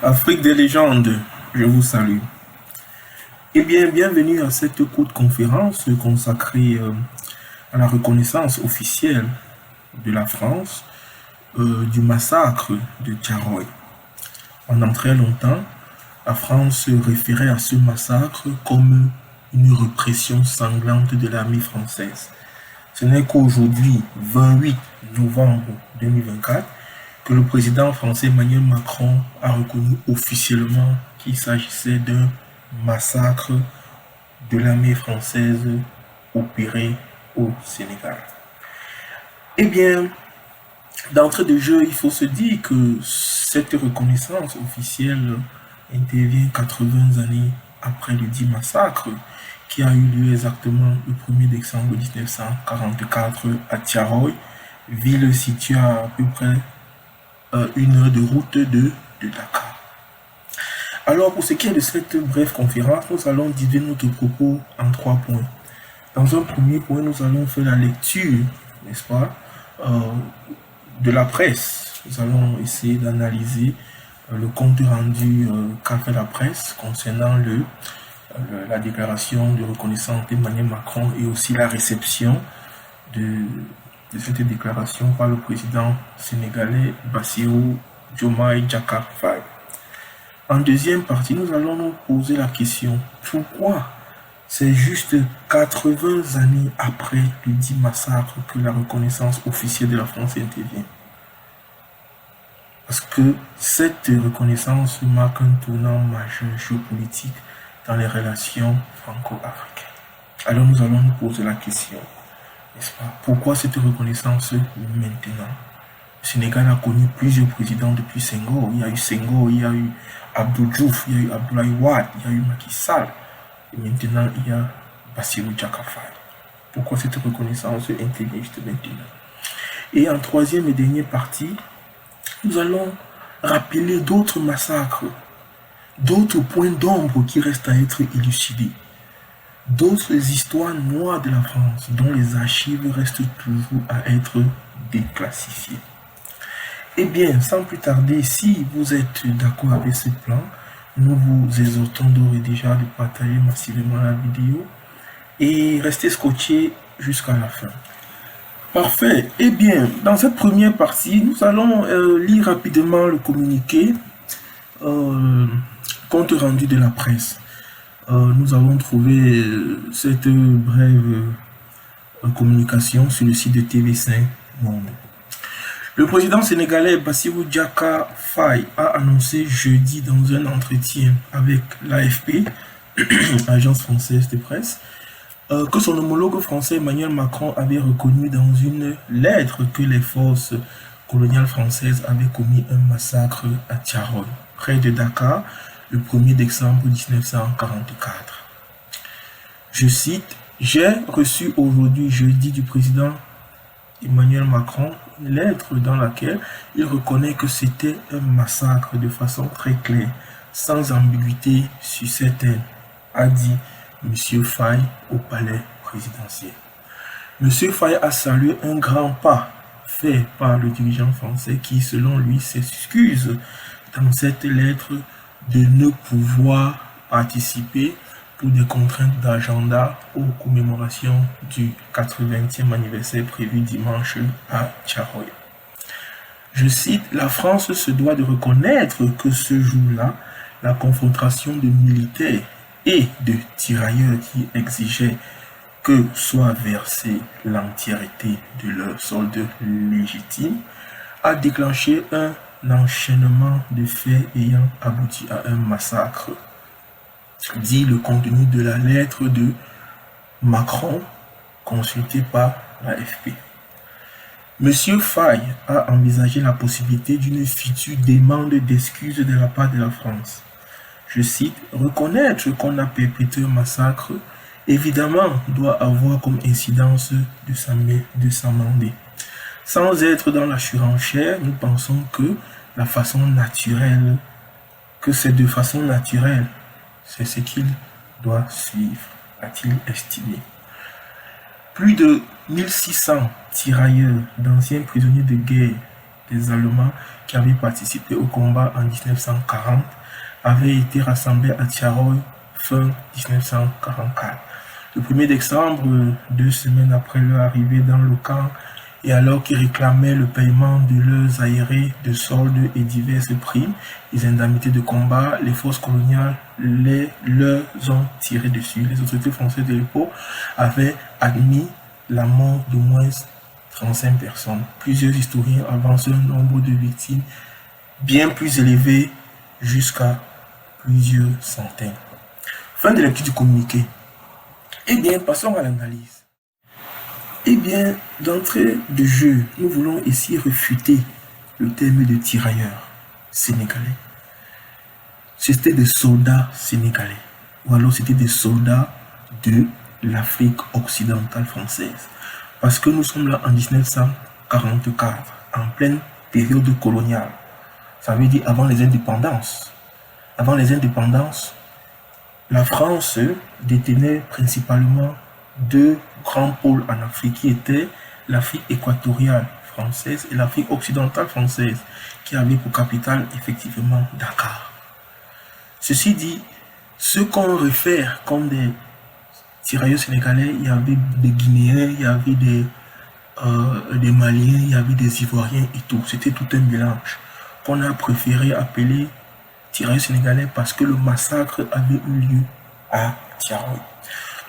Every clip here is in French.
Afrique des légendes, je vous salue. Eh bien, bienvenue à cette courte conférence consacrée à la reconnaissance officielle de la France du massacre de Thiaroye. Pendant très longtemps, la France se référait à ce massacre comme une répression sanglante de l'armée française. Ce n'est qu'aujourd'hui, 28 novembre 2024, que le président français Emmanuel Macron a reconnu officiellement qu'il s'agissait d'un massacre de l'armée française opéré au Sénégal. Eh bien, d'entrée de jeu, il faut se dire que cette reconnaissance officielle intervient 80 années après le dit massacre qui a eu lieu exactement le 1er décembre 1944 à Thiaroye, ville située à peu près 1 heure de route de Dakar. Alors, pour ce qui est de cette brève conférence, nous allons diviser notre propos en 3 points. Dans un premier point, nous allons faire la lecture, n'est-ce pas, de la presse. Nous allons essayer d'analyser le compte rendu qu'a fait la presse concernant la déclaration de reconnaissance d'Emmanuel Macron et aussi la réception de cette déclaration par le président sénégalais Bassirou Diomaye Diakhar Faye. En deuxième partie, nous allons nous poser la question, pourquoi c'est juste 80 années après le dit massacre que la reconnaissance officielle de la France intervient? Parce que cette reconnaissance marque un tournant majeur géopolitique dans les relations franco-africaines. Alors nous allons nous poser la question, n'est-ce pas? Pourquoi cette reconnaissance maintenant? Le Sénégal a connu plusieurs présidents depuis Senghor. Il y a eu Senghor, il y a eu Abdou Diouf, il y a eu Abdoulaye Wade, il y a eu Macky Sall. Et maintenant, il y a Bassirou Diakhar Faye. Pourquoi cette reconnaissance intervient juste maintenant? Et en troisième et dernière partie, nous allons rappeler d'autres massacres, d'autres points d'ombre qui restent à être élucidés, d'autres histoires noires de la France dont les archives restent toujours à être déclassifiées. Eh bien, sans plus tarder, si vous êtes d'accord avec ce plan, nous vous exhortons d'ores et déjà de partager massivement la vidéo et rester scotché jusqu'à la fin. Parfait. Eh bien, dans cette première partie, nous allons lire rapidement le communiqué compte rendu de la presse. Nous avons trouvé cette brève communication sur le site de TV5 Monde. Le président sénégalais Bassirou Diakhar Faye a annoncé jeudi dans un entretien avec l'AFP, agence française de presse, que son homologue français Emmanuel Macron avait reconnu dans une lettre que les forces coloniales françaises avaient commis un massacre à Thiaroye, près de Dakar, le 1er décembre 1944. Je cite, « J'ai reçu aujourd'hui, jeudi, du président Emmanuel Macron, une lettre dans laquelle il reconnaît que c'était un massacre de façon très claire, sans ambiguïté sur cette haine, a dit M. Faye au palais présidentiel. M. Faye a salué un grand pas fait par le dirigeant français qui, selon lui, s'excuse dans cette lettre de ne pouvoir participer pour des contraintes d'agenda aux commémorations du 80e anniversaire prévu dimanche à Thiaroye. Je cite, « La France se doit de reconnaître que ce jour-là, la confrontation de militaires et de tirailleurs qui exigeaient que soit versée l'entièreté de leurs soldes légitimes a déclenché un enchaînement de faits ayant abouti à un massacre », dit le contenu de la lettre de Macron consultée par l'AFP. Monsieur Faye a envisagé la possibilité d'une future demande d'excuses de la part de la France. Je cite, « Reconnaître qu'on a perpétré un massacre, évidemment, doit avoir comme incidence de s'amender. Sans être dans la surenchère, nous pensons que c'est de façon naturelle. C'est ce qu'il doit suivre, a-t-il estimé. Plus de 1600 tirailleurs d'anciens prisonniers de guerre des Allemands qui avaient participé au combat en 1940 avaient été rassemblés à Tiaroy fin 1944. Le 1er décembre, 2 semaines après leur arrivée dans le camp, et alors qu'ils réclamaient le paiement de leurs aérés de soldes et diverses primes, les indemnités de combat, les forces coloniales leur ont tiré dessus. Les autorités françaises de l'époque avaient admis la mort de moins 35 personnes. Plusieurs historiens avancent un nombre de victimes bien plus élevé, jusqu'à plusieurs centaines. Fin de lecture du communiqué. Eh bien, passons à l'analyse. Eh bien, d'entrée de jeu, nous voulons ici réfuter le terme de tirailleurs sénégalais. C'était des soldats sénégalais, ou alors c'était des soldats de l'Afrique occidentale française. Parce que nous sommes là en 1944, en pleine période coloniale. Ça veut dire avant les indépendances. Avant les indépendances, la France détenait principalement 2 grands pôles en Afrique qui étaient l'Afrique équatoriale française et l'Afrique occidentale française, qui avait pour capitale effectivement Dakar. Ceci dit, ce qu'on réfère comme des tirailleurs sénégalais, il y avait des Guinéens, il y avait des Maliens, il y avait des Ivoiriens et tout. C'était tout un mélange qu'on a préféré appeler tirailleurs sénégalais parce que le massacre avait eu lieu à Tiaroy.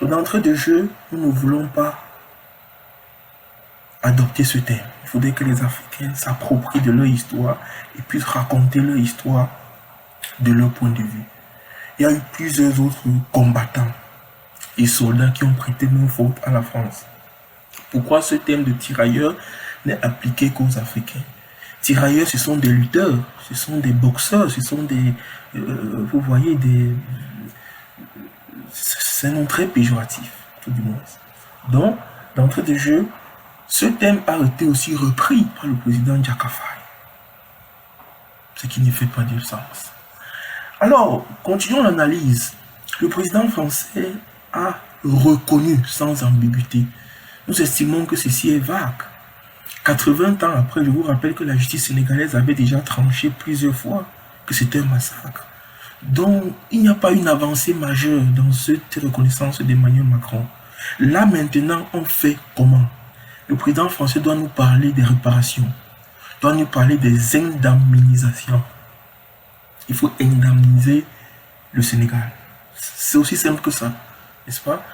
Donc, d'entrée de jeu, nous ne voulons pas adopter ce terme. Il faudrait que les Africains s'approprient de leur histoire et puissent raconter leur histoire de leur point de vue. Il y a eu plusieurs autres combattants et soldats qui ont prêté main forte à la France. Pourquoi ce terme de tirailleurs n'est appliqué qu'aux Africains? Tirailleurs, ce sont des lutteurs, ce sont des boxeurs, ce sont des... vous voyez, c'est un nom très péjoratif, tout du moins. Donc, d'entrée de jeu, ce thème a été aussi repris par le président Jaka Faye, ce qui ne fait pas du sens. Alors, continuons l'analyse. Le président français a reconnu sans ambiguïté. Nous estimons que ceci est vague. 80 ans après, je vous rappelle que la justice sénégalaise avait déjà tranché plusieurs fois que c'était un massacre. Donc, il n'y a pas une avancée majeure dans cette reconnaissance d'Emmanuel Macron. Là, maintenant, on fait comment? Le président français doit nous parler des réparations, doit nous parler des indemnisations. Il faut indemniser le Sénégal. C'est aussi simple que ça, n'est-ce pas?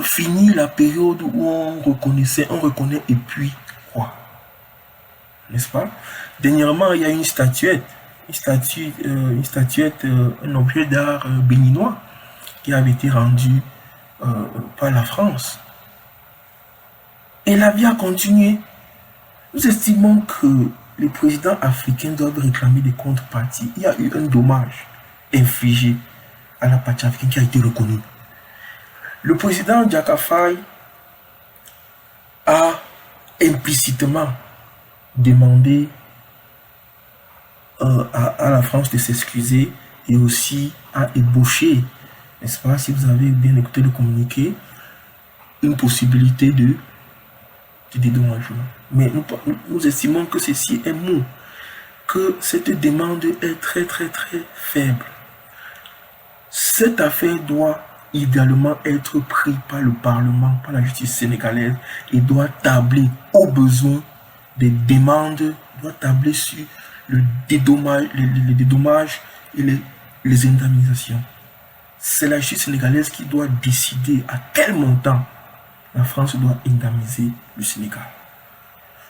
Fini la période où on reconnaît et puis quoi? N'est-ce pas? Dernièrement, il y a une statuette, un objet d'art béninois qui avait été rendu par la France. Et la vie a continué. Nous estimons que les présidents africains doivent réclamer des contreparties. Il y a eu un dommage infligé à la partie africaine qui a été reconnu. Le président Jaka Faye a implicitement demandé à la France de s'excuser et aussi à ébaucher, n'est-ce pas, si vous avez bien écouté le communiqué, une possibilité de dédommagement. Mais nous estimons que ceci est mou, que cette demande est très faible. Cette affaire doit idéalement être prise par le Parlement, par la justice sénégalaise et doit tabler au besoin des demandes, doit tabler sur le dédommage et les indemnisations. C'est la justice sénégalaise qui doit décider à quel montant la France doit indemniser le Sénégal.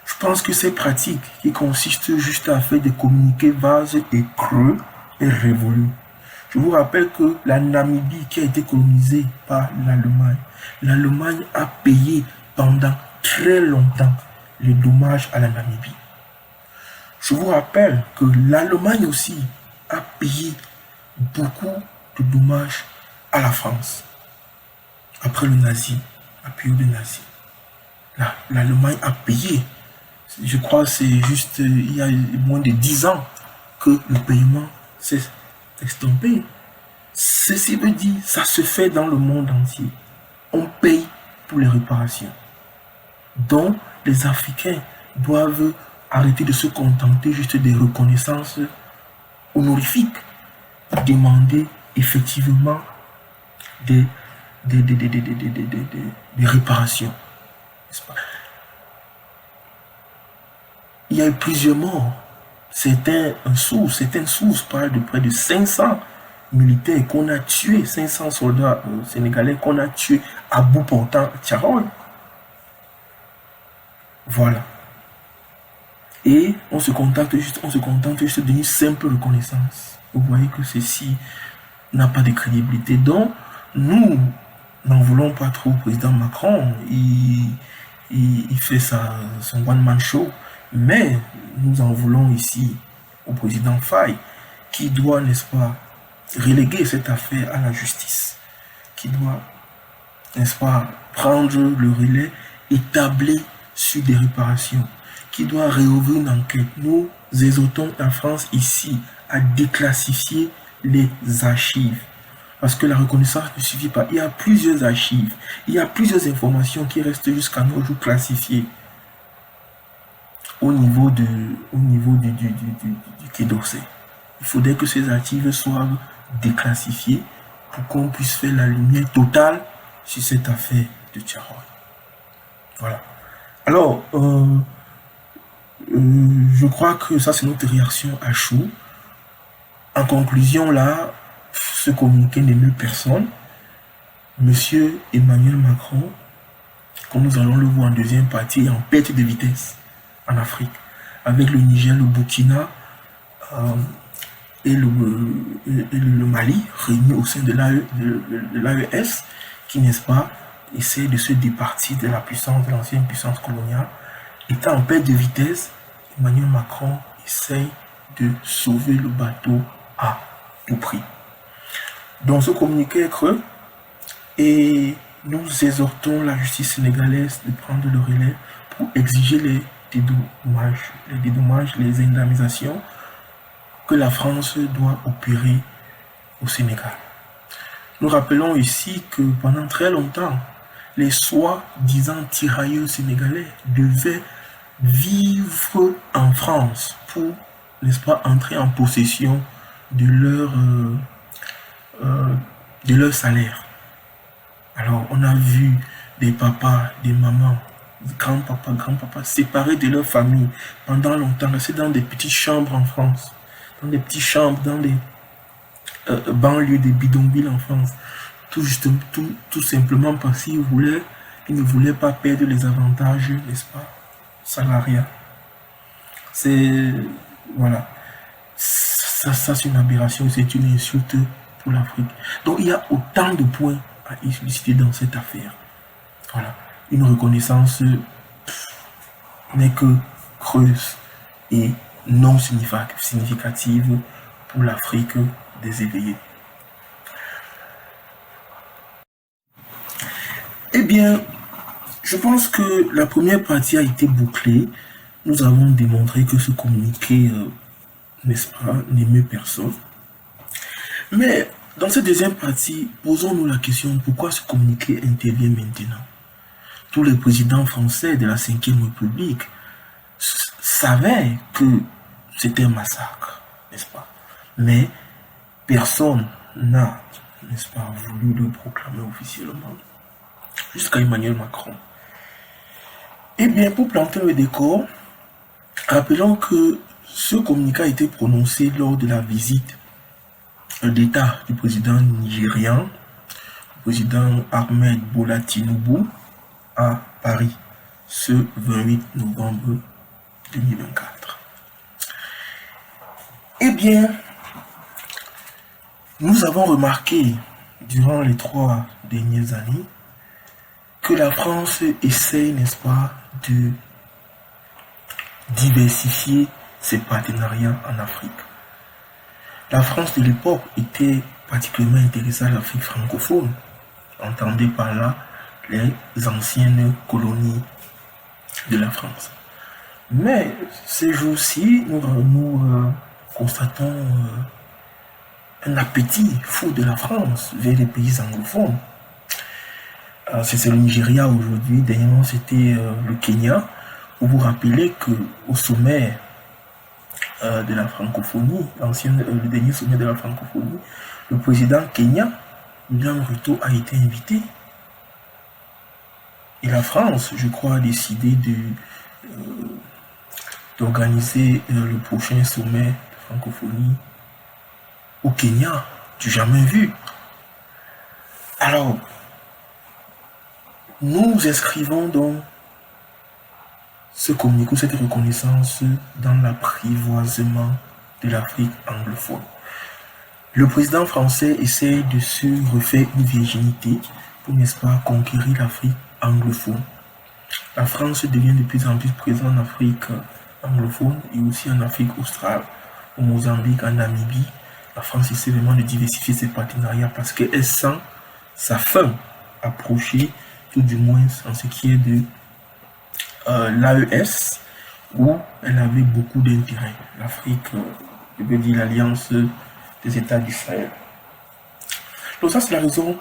Je pense que ces pratiques qui consistent juste à faire des communiqués vases et creux est révolue. Je vous rappelle que la Namibie qui a été colonisée par l'Allemagne a payé pendant très longtemps les dommages à la Namibie. Je vous rappelle que l'Allemagne aussi a payé beaucoup de dommages à la France après le nazi. La période nazie. L'Allemagne a payé. Je crois que c'est juste il y a moins de 10 ans que le paiement s'est estompé. Ceci veut dire que ça se fait dans le monde entier. On paye pour les réparations. Donc, les Africains doivent arrêter de se contenter juste des reconnaissances honorifiques. Demander effectivement des réparations. Il y a eu plusieurs morts. Certaines sources parlent de près de 500 militaires qu'on a tués, 500 soldats sénégalais qu'on a tués à bout portant à Thiaroye. Voilà. Et on se contente juste d'une simple reconnaissance. Vous voyez que ceci n'a pas de crédibilité. Donc, nous n'en voulons pas trop au président Macron. Il fait son one-man show. Mais nous en voulons ici au président Faye, qui doit, n'est-ce pas, reléguer cette affaire à la justice, qui doit, n'est-ce pas, prendre le relais, établir sur des réparations, qui doit réouvrir une enquête. Nous exhortons la France ici à déclassifier les archives. Parce que la reconnaissance ne suffit pas. Il y a plusieurs archives, il y a plusieurs informations qui restent jusqu'à nos jours classifiées au niveau du Quai d'Orsay. Il faudrait que ces archives soient déclassifiées pour qu'on puisse faire la lumière totale sur cette affaire de Thiaroye. Voilà. Alors, je crois que ça, c'est notre réaction à chaud. En conclusion, là, ce communiqué n'émeut personne. Monsieur Emmanuel Macron, comme nous allons le voir en deuxième partie, est en perte de vitesse en Afrique, avec le Niger, le Burkina et le Mali réunis au sein de l'AES, qui, n'est-ce pas, essaie de se départir de la puissance, de l'ancienne puissance coloniale. Étant en perte de vitesse, Emmanuel Macron essaye de sauver le bateau à tout prix. Donc ce communiqué est creux et nous exhortons la justice sénégalaise de prendre le relais pour exiger les dédommages, les indemnisations que la France doit opérer au Sénégal. Nous rappelons ici que pendant très longtemps, les soi-disant tirailleurs sénégalais devaient vivre en France pour, n'est-ce pas, entrer en possession de leur salaire. Alors, on a vu des papas, des mamans, grand-papa, séparés de leur famille pendant longtemps, restés dans des petites chambres en France, dans des petites chambres, dans des banlieues, des bidonvilles en France, tout simplement parce qu'ils ne voulaient pas perdre les avantages, n'est-ce pas, salariaux. Voilà. Ça c'est une aberration, c'est une insulte pour l'Afrique. Donc il y a autant de points à expliciter dans cette affaire. Voilà. Une reconnaissance n'est que creuse et non significative pour l'Afrique des éveillés. Eh bien, je pense que la première partie a été bouclée. Nous avons démontré que ce communiqué, n'est-ce pas, n'émeut personne. Mais dans cette deuxième partie, posons-nous la question, pourquoi ce communiqué intervient maintenant? Tous les présidents français de la Ve République savaient que c'était un massacre, n'est-ce pas? Mais personne n'a, n'est-ce pas, voulu le proclamer officiellement, jusqu'à Emmanuel Macron. Eh bien, pour planter le décor, rappelons que ce communiqué a été prononcé lors de la visite d'État du président nigérian, le président Ahmed Bola Tinubu, à Paris, ce 28 novembre 2024. Eh bien, nous avons remarqué durant les 3 dernières années que la France essaye, n'est-ce pas, de diversifier ses partenariats en Afrique. La France de l'époque était particulièrement intéressée à l'Afrique francophone. Entendez par là les anciennes colonies de la France. Mais ces jours-ci, nous constatons un appétit fou de la France vers les pays anglophones. C'est le Nigeria aujourd'hui, dernièrement c'était le Kenya. Vous vous rappelez qu'au sommet de la francophonie, le dernier sommet de la francophonie, le président Kenya, William Ruto, a été invité. Et la France, je crois, a décidé d'organiser le prochain sommet de francophonie au Kenya, du jamais vu. Alors, nous inscrivons donc ce communiqué, cette reconnaissance dans l'apprivoisement de l'Afrique anglophone. Le président français essaie de se refaire une virginité pour, n'est-ce pas, conquérir l'Afrique anglophone. La France devient de plus en plus présente en Afrique anglophone et aussi en Afrique australe, au Mozambique, en Namibie. La France essaie vraiment de diversifier ses partenariats parce qu'elle sent sa fin approcher, tout du moins en ce qui est de l'AES, où elle avait beaucoup d'intérêt. L'Afrique, je veux dire l'Alliance des États du Sahel. Donc ça, c'est la raison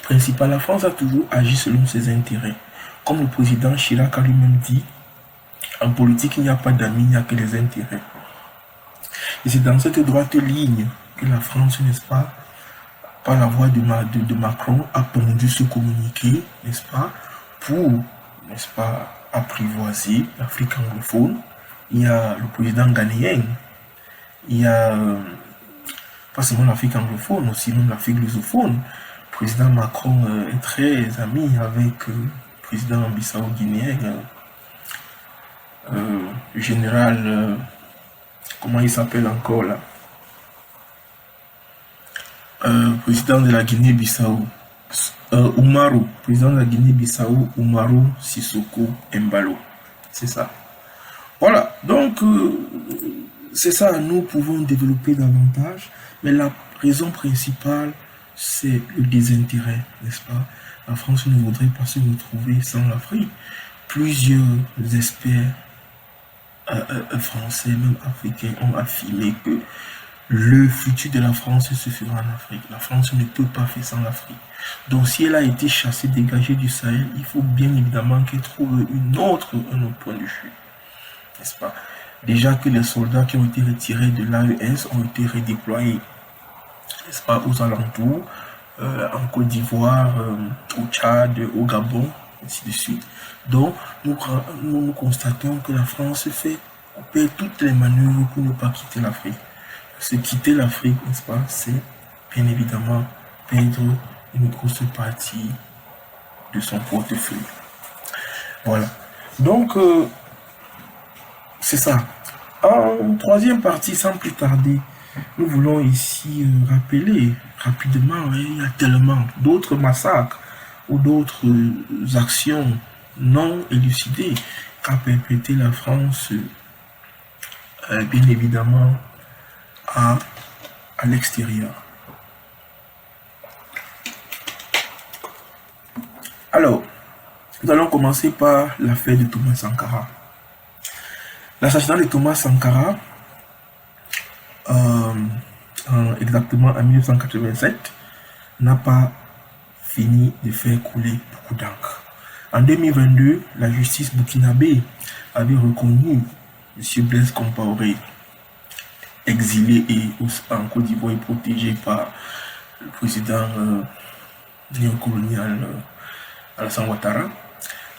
principale. La France a toujours agi selon ses intérêts. Comme le président Chirac a lui-même dit, en politique, il n'y a pas d'amis, il n'y a que des intérêts. Et c'est dans cette droite ligne que la France, n'est-ce pas, par la voix de Macron, a pondu ce communiqué, n'est-ce pas, pour, n'est-ce pas, apprivoiser l'Afrique anglophone. Il y a le président ghanéen, il y a pas seulement l'Afrique anglophone, aussi même l'Afrique lusophone. Le président Macron est très ami avec le président bissau-guinéen, le général, comment il s'appelle encore là, président de la Guinée-Bissau, Umaru, président de la Guinée-Bissau, Umaru Sissoko Embalo. C'est ça. Voilà, donc c'est ça, nous pouvons développer davantage, mais la raison principale, c'est le désintérêt, n'est-ce pas? La France ne voudrait pas se retrouver sans l'Afrique. Plusieurs experts français, même africains, ont affirmé que le futur de la France se fera en Afrique. La France ne peut pas faire sans l'Afrique. Donc si elle a été chassée, dégagée du Sahel, il faut bien évidemment qu'elle trouve un autre point de vue. N'est-ce pas? Déjà que les soldats qui ont été retirés de l'AES ont été redéployés, n'est-ce pas, aux alentours, en Côte d'Ivoire, au Tchad, au Gabon, ainsi de suite. Donc, nous constatons que la France fait couper toutes les manœuvres pour ne pas quitter l'Afrique. Se quitter l'Afrique, n'est-ce pas, c'est bien évidemment perdre une grosse partie de son portefeuille. Voilà. Donc, c'est ça. En troisième partie, sans plus tarder, nous voulons ici rappeler rapidement, il y a tellement d'autres massacres ou d'autres actions non élucidées qu'a perpétré la France, bien évidemment, à l'extérieur. Alors, nous allons commencer par l'affaire de Thomas Sankara. L'assassinat de Thomas Sankara, exactement en 1987, n'a pas fini de faire couler beaucoup d'encre. En 2022, la justice burkinabé avait reconnu M. Blaise Compaoré, exilé et en Côte d'Ivoire et protégé par le président néocolonial Alassane Ouattara.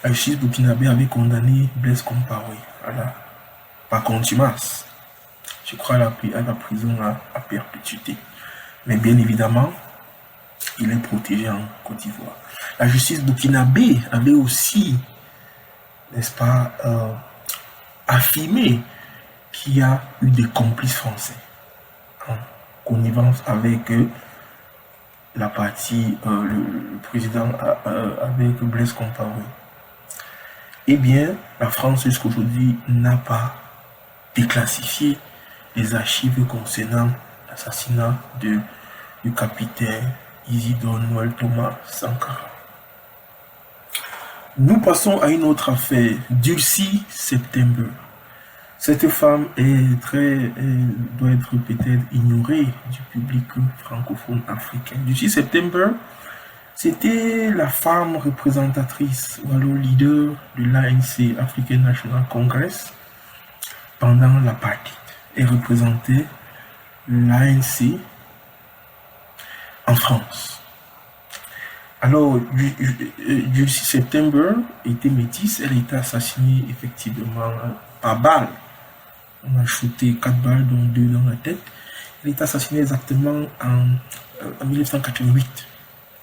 La justice burkinabé avait condamné Blaise Compaoré par contumace, je crois, à la prison à perpétuité. Mais bien évidemment, il est protégé en Côte d'Ivoire. La justice burkinabé avait aussi, n'est-ce pas, affirmé qu'il y a eu des complices français en connivence avec la partie, le président avec Blaise Compaoré. Eh bien, la France jusqu'aujourd'hui n'a pas déclassifié les archives concernant l'assassinat du capitaine Isidore Noël Thomas Sankara. Nous passons à une autre affaire, Dulcie September. Cette femme doit être peut-être ignorée du public francophone africain. Dulcie September, C'était la femme représentatrice ou alors leader de l'ANC, African National Congress, pendant l'apartheid. Elle représentait l'ANC en France. Alors, du 6 septembre était métisse, elle était assassinée effectivement par balle. On a shooté 4 balles, dont 2 dans la tête. Elle est assassinée exactement en 1988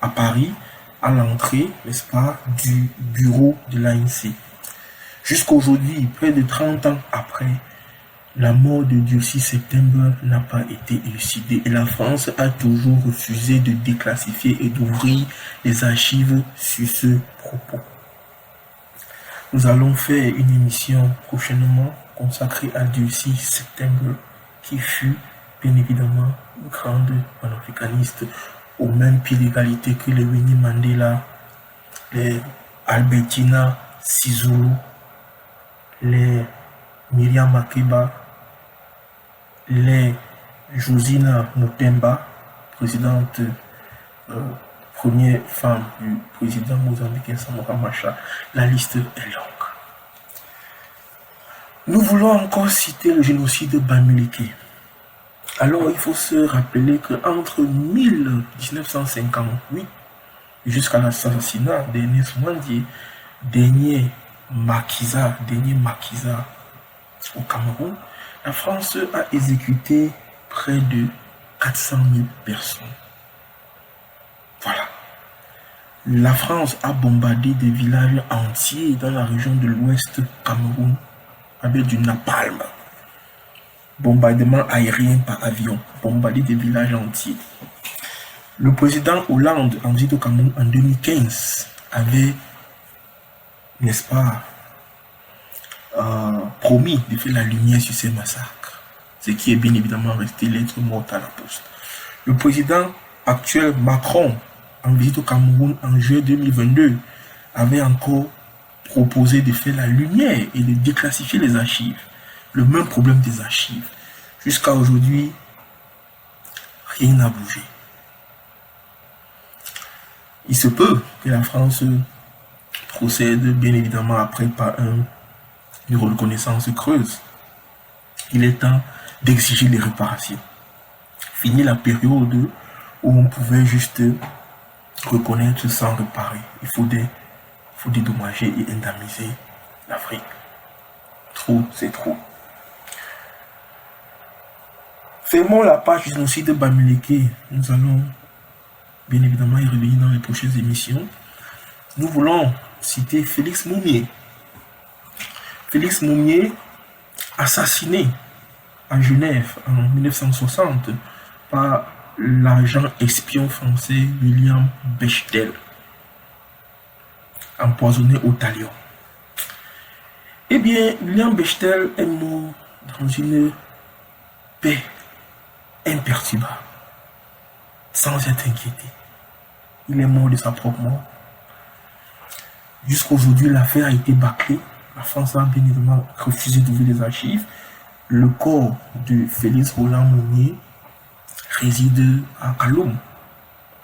à Paris, à l'entrée, n'est-ce pas, du bureau de l'ANC. Jusqu'à aujourd'hui, près de 30 ans après, la mort de Dursi September n'a pas été élucidée et la France a toujours refusé de déclassifier et d'ouvrir les archives sur ce propos. Nous allons faire une émission prochainement consacrée à Dursi September, qui fut bien évidemment une grande panafricaniste au même pied d'égalité que les Winnie Mandela, les Albertina Sisulu, les Miriam Makeba, les Josina Mutemba, présidente, première femme du président mozambicain Samora Machel. La liste est longue. Nous voulons encore citer le génocide Bamileke. Alors, il faut se rappeler qu'entre 1958 jusqu'à l'assassinat d'Ernest Mwandié, dernier maquisa au Cameroun, la France a exécuté près de 400 000 personnes. Voilà. La France a bombardé des villages entiers dans la région de l'Ouest Cameroun avec du napalm. Bombardement aérien par avion, bombardé des villages entiers. Le président Hollande, en visite au Cameroun en 2015, avait, n'est-ce pas, promis de faire la lumière sur ces massacres, ce qui est bien évidemment resté lettre morte à la poste. Le président actuel Macron, en visite au Cameroun en juillet 2022, avait encore proposé de faire la lumière et de déclassifier les archives. Le même problème des archives. Jusqu'à aujourd'hui, rien n'a bougé. Il se peut que la France procède bien évidemment après par une reconnaissance creuse. Il est temps d'exiger les réparations. Fini la période où on pouvait juste reconnaître sans réparer. Il faut dédommager et indemniser l'Afrique. Trop, c'est trop. Fermons la page du génocide de Bamileke. Nous allons bien évidemment y revenir dans les prochaines émissions. Nous voulons citer Félix Moumié. Félix Moumié, assassiné à Genève en 1960 par l'agent espion français William Bechtel, empoisonné au talion. Eh bien, William Bechtel est mort dans une paix imperturbable, sans être inquiété. Il est mort de sa propre mort. Jusqu'à aujourd'hui, l'affaire a été bâclée. La France a bien évidemment refusé d'ouvrir les archives. Le corps de Félix Roland Moumié réside à Kaloum,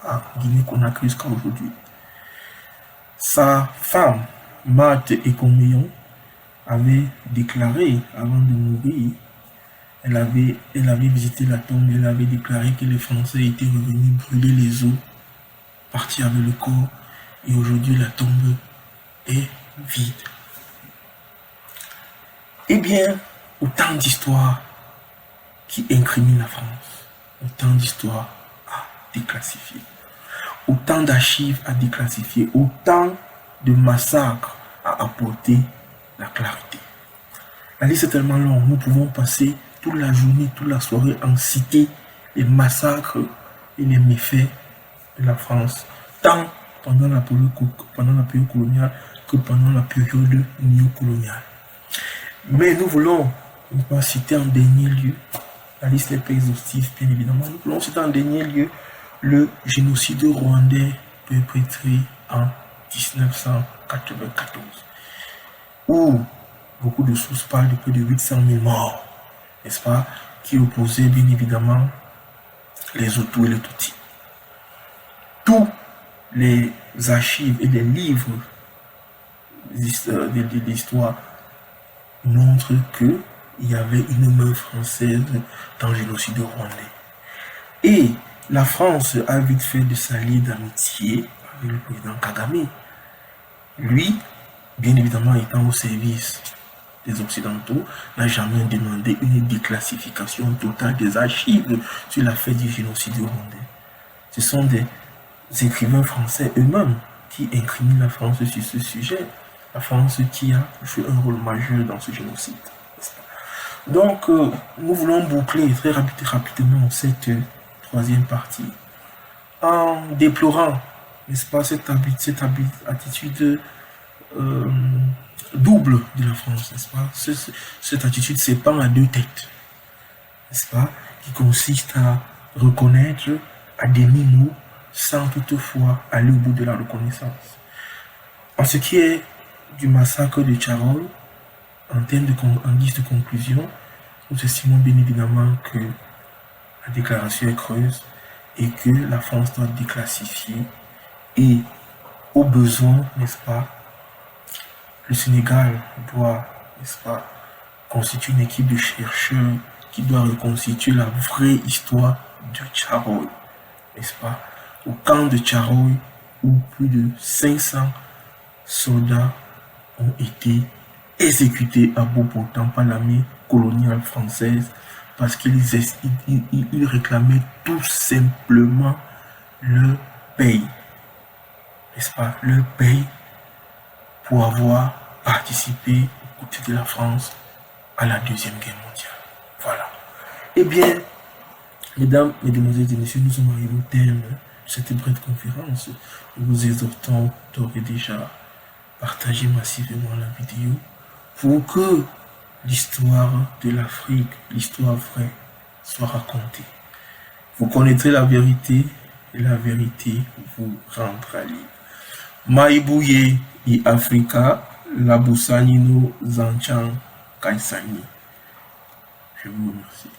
à Guinée-Conakry jusqu'à aujourd'hui. Sa femme, Marthe Ekomeyon, avait déclaré avant de mourir, elle avait visité la tombe, elle avait déclaré que les Français étaient revenus brûler les os, partir avec le corps, et aujourd'hui la tombe est vide. Eh bien, autant d'histoires qui incriminent la France, autant d'histoires à déclassifier, autant d'archives à déclassifier, autant de massacres à apporter la clarté. La liste est tellement longue, nous pouvons passer toute la journée, toute la soirée en citer les massacres et les méfaits de la France, tant pendant la période coloniale que pendant la période néocoloniale. Mais nous voulons ne pas citer en dernier lieu, la liste n'est pas exhaustive bien évidemment, nous voulons citer en dernier lieu le génocide rwandais perpétré en 1994, où beaucoup de sources parlent de plus de 800 000 morts, n'est-ce pas, qui opposaient bien évidemment les Hutus et les Tutsis. Tout les archives et les livres d'histoire montrent qu'il y avait une main française dans le génocide rwandais. Et la France a vite fait de s'allier d'amitié avec le président Kagame. Lui, bien évidemment étant au service des Occidentaux, n'a jamais demandé une déclassification totale des archives sur la fête du génocide rwandais. Ce sont des écrivains français eux-mêmes qui incriminent la France sur ce sujet. La France qui a joué un rôle majeur dans ce génocide. Donc, nous voulons boucler très rapidement cette troisième partie en déplorant, n'est-ce pas, cette attitude double de la France, n'est-ce pas? Cette attitude s'épand à deux têtes, n'est-ce pas, qui consiste à reconnaître à demi-mot sans toutefois aller au bout de la reconnaissance. En ce qui est du massacre de Tcharol, en guise de conclusion, nous estimons bien évidemment que la déclaration est creuse et que la France doit déclassifier et au besoin, n'est-ce pas, le Sénégal doit, n'est-ce pas, constituer une équipe de chercheurs qui doit reconstituer la vraie histoire de Tcharol, n'est-ce pas, au camp de Tcharol où plus de 500 soldats ont été exécutés à bout portant par l'armée coloniale française parce qu'ils réclamaient tout simplement leur paye, n'est-ce pas, leur paye pour avoir participé aux côtés de la France à la Deuxième Guerre mondiale. Voilà. Eh bien, mesdames, mesdemoiselles et messieurs, nous sommes arrivés au terme de cette brève conférence. Nous vous exhortons d'ores et déjà partager massivement la vidéo pour que l'histoire de l'Afrique, l'histoire vraie, soit racontée. Vous connaîtrez la vérité et la vérité vous rendra libre. Maïbouye et Africa, la Boussanino Zanchan Kaisani. Je vous remercie.